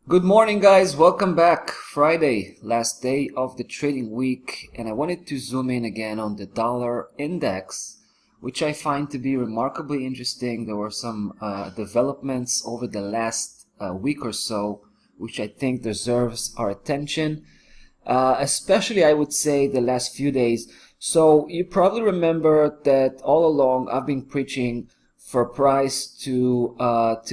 Good morning, guys. Welcome back. Friday, last day of the trading week, and I wanted to zoom in again on the dollar index, which I find to be remarkably interesting. There were some developments over the last week or so, which I think deserves our attention, especially I would say the last few days. So you probably remember that all along I've been preaching for price to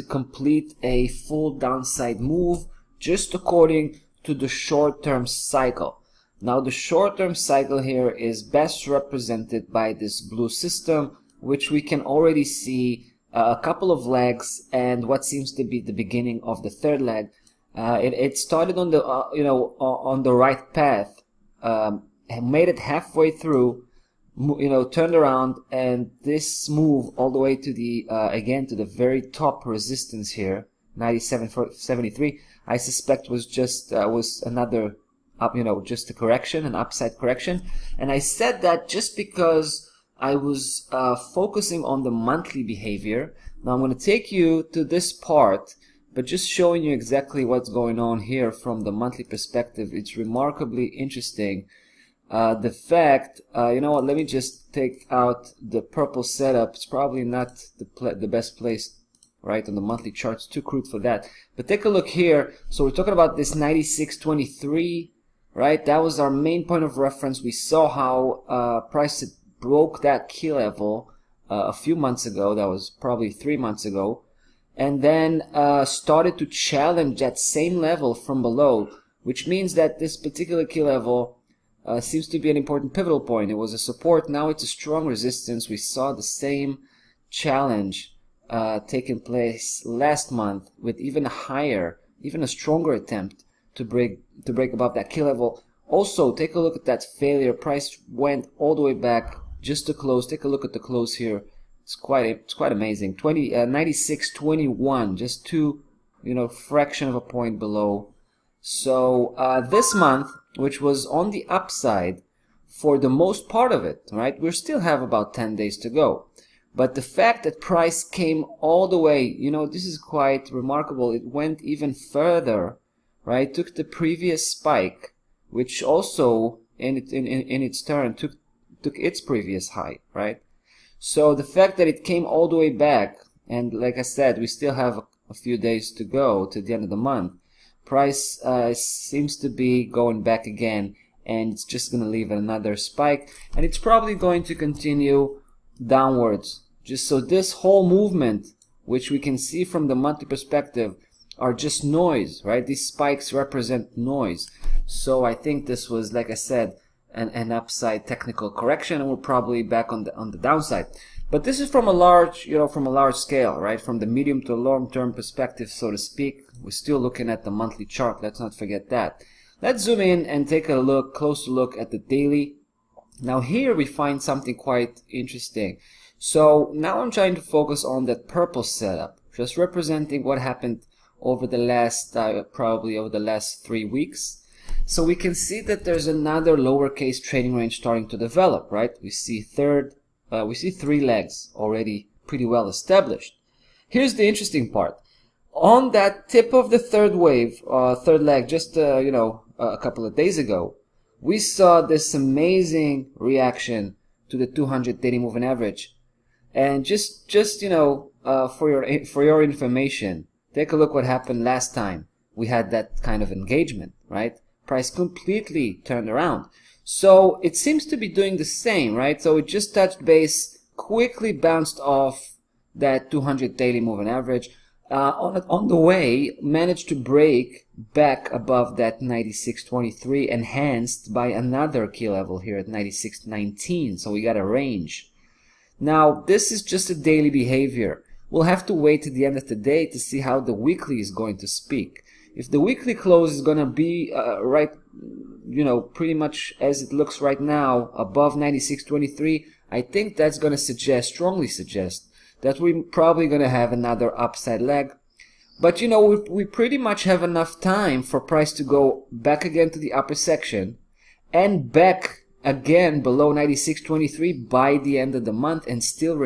complete a full downside move just according to the short-term cycle. Now the short-term cycle here is best represented by this blue system, which we can already see a couple of legs and what seems to be the beginning of the third leg. It started on the on the right path, made it halfway through, turned around, and this move all the way to the again to the very top resistance here, 97.73. I suspect was just was another up, just a correction, an upside correction. And I said that just because I was focusing on the monthly behavior. Now I'm going to take you to this part, but just showing you exactly what's going on here from the monthly perspective. It's remarkably interesting. The fact, you know what, let me just take out the purple setup. It's probably not the best place, right, on the monthly charts. Too crude for that. But take a look here. So we're talking about this 96.23, right? That was our main point of reference. We saw how price broke that key level a few months ago. That was probably 3 months ago. And then started to challenge that same level from below, which means that this particular key level seems to be an important pivotal point. It was a support, now it's a strong resistance. We saw the same challenge taking place last month with even a stronger attempt to break above that key level. Also, take a look at that failure. Price went all the way back just to close. Take a look at the close here. It's quite amazing. 96.21, just two, fraction of a point below. So this month, which was on the upside for the most part of it, right? We still have about 10 days to go. But the fact that price came all the way, this is quite remarkable. It went even further, right? Took the previous spike, which also in its turn took its previous high, right? So the fact that it came all the way back, and like I said, we still have a few days to go to the end of the month. Price seems to be going back again, and it's just going to leave another spike, and it's probably going to continue downwards. Just so this whole movement, which we can see from the monthly perspective, are just noise, right? These spikes represent noise. So I think this was, like I said, an upside technical correction, and we're probably back on the downside. But this is from a large, from a large scale, right? From the medium to long-term perspective, so to speak. We're still looking at the monthly chart. Let's not forget that. Let's zoom in and take a closer look at the daily. Now here we find something quite interesting. So now I'm trying to focus on that purple setup, just representing what happened over the last, probably over the last 3 weeks. So we can see that there's another lowercase trading range starting to develop, right? We see three legs already pretty well established. Here's the interesting part. On that tip of the third leg, just a couple of days ago, we saw this amazing reaction to the 200 daily moving average. And just for your information, take a look what happened last time we had that kind of engagement, right? Price completely turned around. So it seems to be doing the same, right? So it just touched base, quickly bounced off that 200 daily moving average. On the way, managed to break back above that 96.23, enhanced by another key level here at 96.19. So we got a range. Now, this is just a daily behavior. We'll have to wait to the end of the day to see how the weekly is going to speak. If the weekly close is going to be pretty much as it looks right now, above 96.23, I think that's going to strongly suggest that we're probably going to have another upside leg. But we pretty much have enough time for price to go back again to the upper section and back again below 96.23 by the end of the month, and still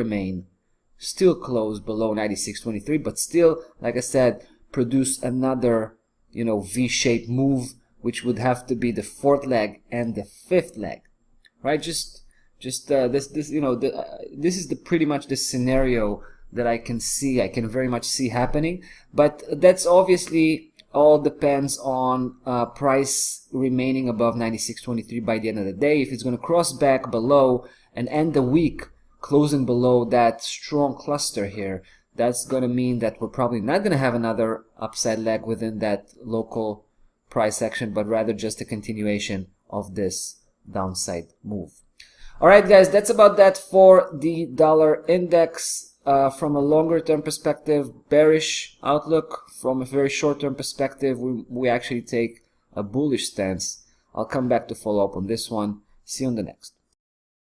close below 96.23, but still, like I said, produce another V-shaped move, which would have to be the fourth leg and the fifth leg, right? This is pretty much the scenario that I can very much see happening. But that's obviously all depends on price remaining above 96.23 by the end of the day. If it's going to cross back below and end the week closing below that strong cluster here, that's going to mean that we're probably not going to have another upside leg within that local price action, but rather just a continuation of this downside move. All right, guys, that's about that for the dollar index. From a longer term perspective, bearish outlook. From a very short term perspective, we actually take a bullish stance. I'll come back to follow up on this one. See you on the next.